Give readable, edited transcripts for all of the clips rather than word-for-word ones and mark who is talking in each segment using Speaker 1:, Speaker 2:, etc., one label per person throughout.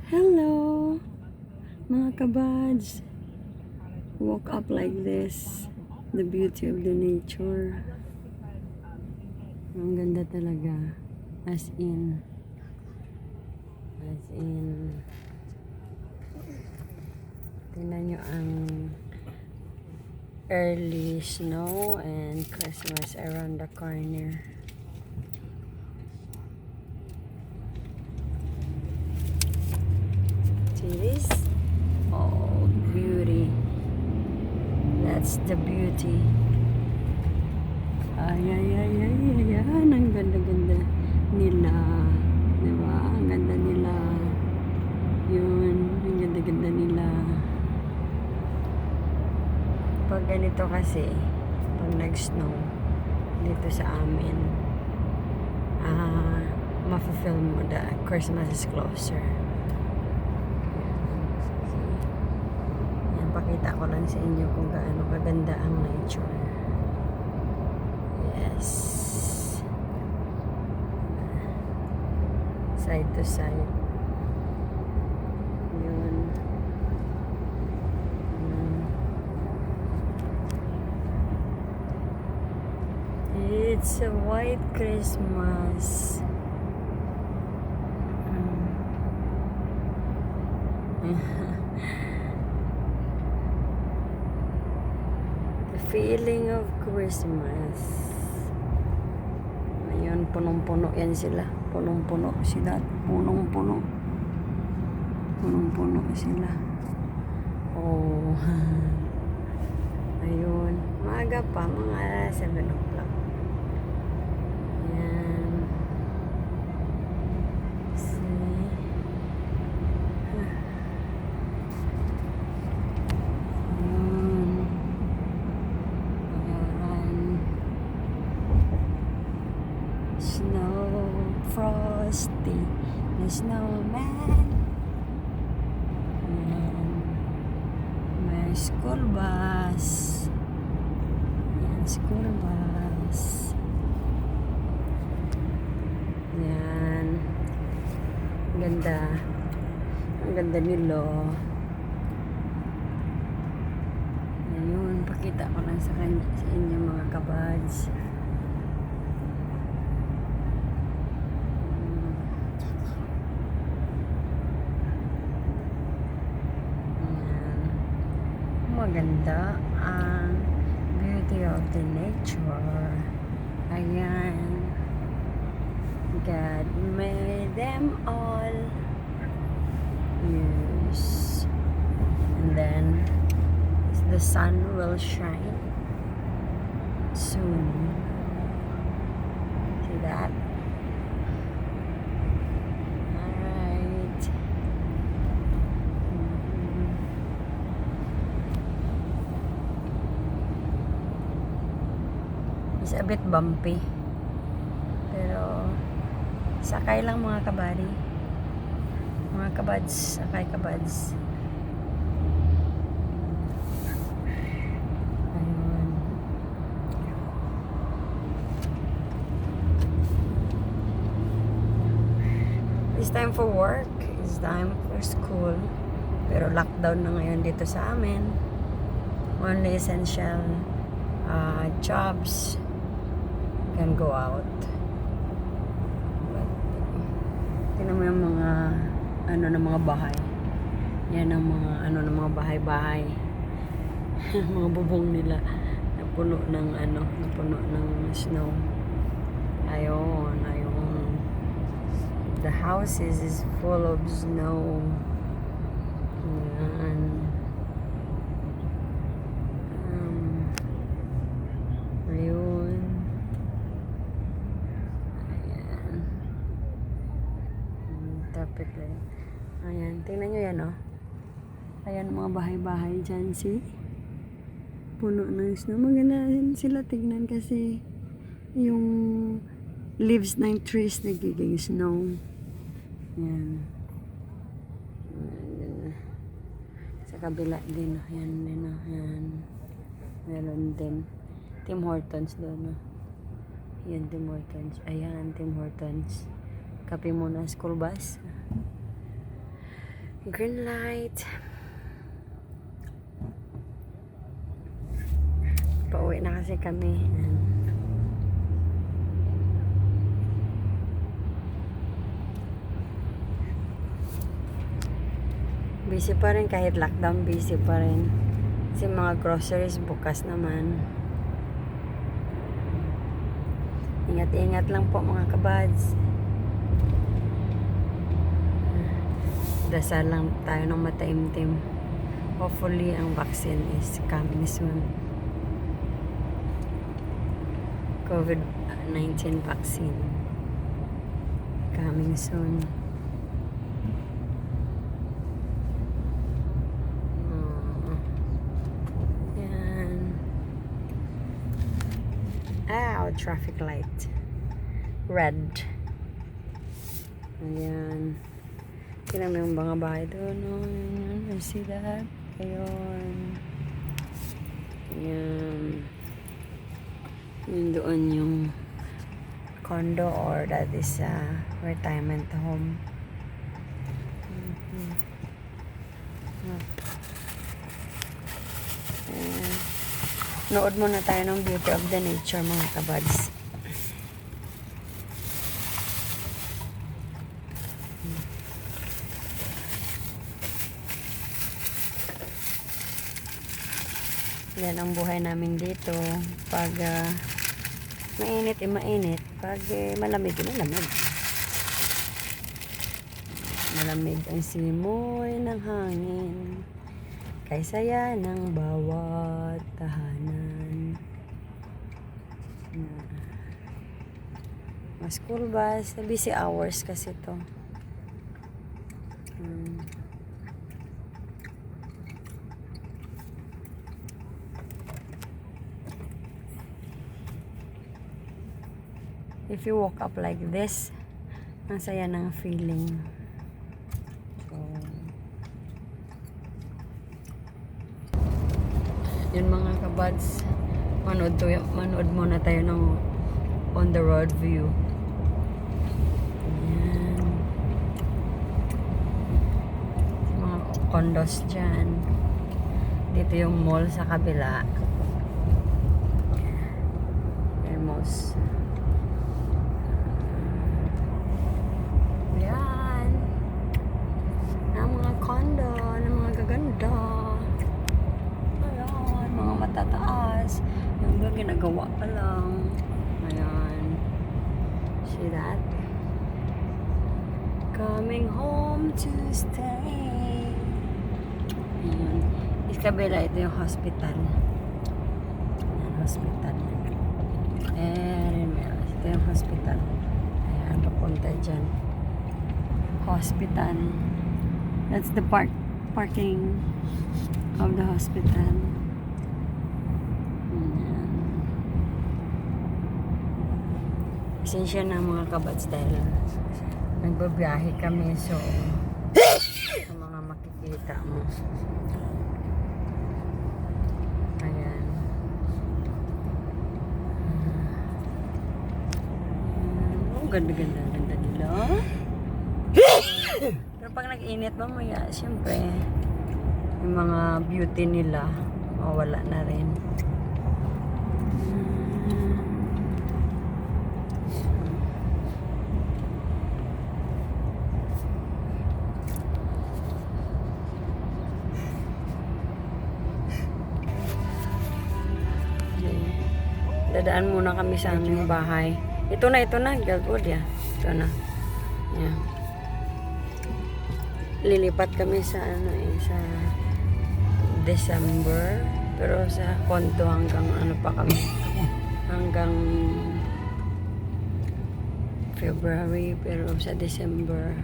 Speaker 1: Hello, mga kabads. Woke up like this. The beauty of the nature. Ang ganda talaga. As in. Tingnan nyo ang early snow and Christmas around the corner. See this? Oh, beauty. That's the beauty. Ay. Ang ganda-ganda nila. Diba? Ang ganda nila. Yun. Ang ganda-ganda nila. Pag ganito kasi, pag nag-snow dito sa amin, ma-film mo the Christmas is closer. Yan, pakita ko lang sa inyo kung gaano kaganda ang nature. Yes. Side to side. Yun. It's a white Christmas. The feeling of Christmas. Ayun, punong-puno yan sila. Punong-puno sila. Punong-puno sila. Oh. Ayun. Maaga pa. Mga 7 o'clock. Ayan. See? Snow, frosty, the snowman. May school bus. Yan, school bus. Yan. Ang ganda. Ang ganda nilo. Ayun, pakita ko lang sa inyo mga kabads. Maganda ang beauty of the nature. Ayan. God made them all. Yes. And then the sun will shine soon. See that? It's a bit bumpy. Pero sakay lang mga kabari. Mga kabads, sakay kabads. Ayun. It's time for work. It's time for school. Pero lockdown na ngayon dito sa amin. Only essential jobs can go out. But tingnan mo yung mga ng mga bahay. Yan ang mga ng mga bahay-bahay. Mga bubong nila napuno ng snow. Ayun. The houses is full of snow. Yan. Topic lang. Ayan, tingnan nyo yan, oh. Ayan, mga bahay-bahay dyan, see? Puno ng snow. Maganda sila tignan kasi yung leaves ng trees nagiging snow. Ayan. Sa kabila din, oh. Ayan din, oh. Ayan. Meron din. Tim Hortons doon, oh. Ayan, Tim Hortons. Ayan, Tim Hortons. Kape muna, school bus. Green light. Pauwi na kasi kami. Busy pa rin kahit lockdown, busy pa rin. Kasi mga groceries bukas naman. Ingat-ingat lang po mga kabads. Dasal lang tayo ng mataimtim. Hopefully ang vaccine is coming soon. COVID-19 vaccine coming soon. Traffic light red. Ayan, tingnan mo yung mga bahay doon. I see that. Ayun, ayan, yun doon yung condo or that is retirement home. Nood muna tayo ng beauty of the nature mga kabads. Yan ang buhay namin dito. Pag mainit, mainit. Pag malamig, malamig. Malamig ang simoy ng hangin. Kay saya ng bawat tahanan. Mas school bus, busy hours kasi to. If you woke up like this, ang saya ng feeling. Yun mga kabads, manood muna tayo ng on the road view. Ayan. Mga condos dyan. Dito yung mall sa kabila. Hermos. Ayan. Ang mga condo ng mga gaganda. Mga matataas. Yung doon ginagawa pa lang. Ayan. See that? Coming home to stay. Ayan. Iskabela, ito yung hospital. Ayan, hospital. And ito yung hospital. Ayan, papunta dyan. Hospital. That's the parking of the hospital. Pasensya na mga kabads dahil nagbabiyahe kami, so sa mga makikita mo. Ayan. Ganda nila. Pero pag nag-init mamaya, syempre yung mga beauty nila mawala na rin. Dadaan muna kami sa aming bahay. Ito na, Galwood ya. Ito na. Yeah. Lilipat kami sa sa December, pero sa konto hanggang pa kami. Hanggang February, pero sa December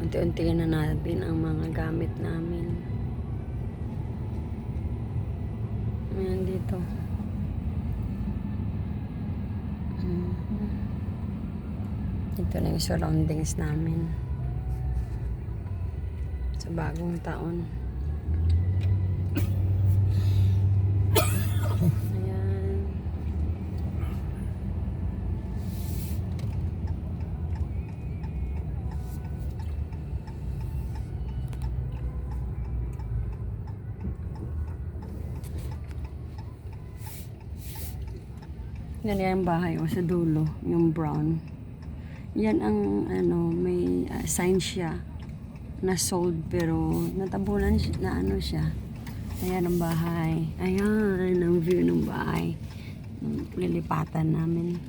Speaker 1: unti-unti na natin ang mga gamit namin. Ayan dito. Ito na yung surroundings namin sa bagong taon. Ayan. Yan yung bahay o sa dulo, yung brown. Yan ang ano, may sign siya na sold pero natabunan na ano siya. Ayan ang bahay. Ayan ang view ng bahay. Lilipatan namin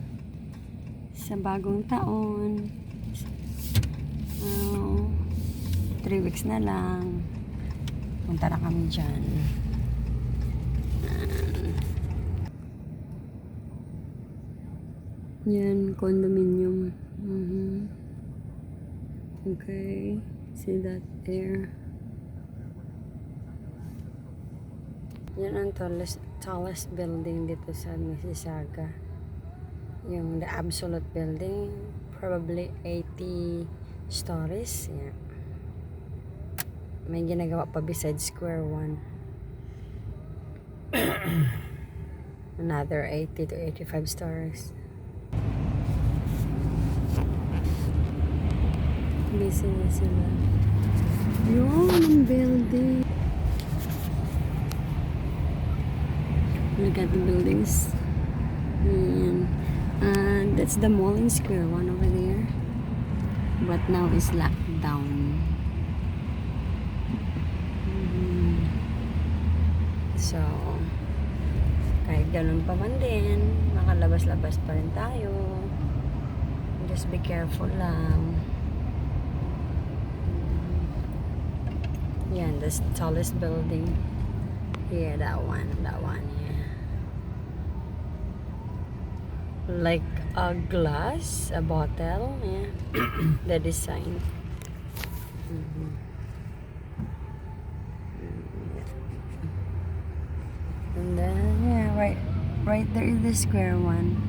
Speaker 1: sa bagong taon. 3 weeks na lang. Punta na kami dyan. Yan, condominium. Okay. See that there? Yan ang tallest building dito sa Mississauga. Yung the absolute building, probably 80 stories. Yeah. May ginagawa pa besides square one. Another 80 to 85 stories. Busy na sila. Yun ang building. Look at the buildings. And that's the mall in square one over there. But now it's locked down. So, kahit ganun pa man din, makalabas-labas pa rin tayo. Just be careful lang. Yan, the tallest building. Here, that one, yeah. Like a glass, a bottle, yeah. The design. And then, yeah, right there is the square one.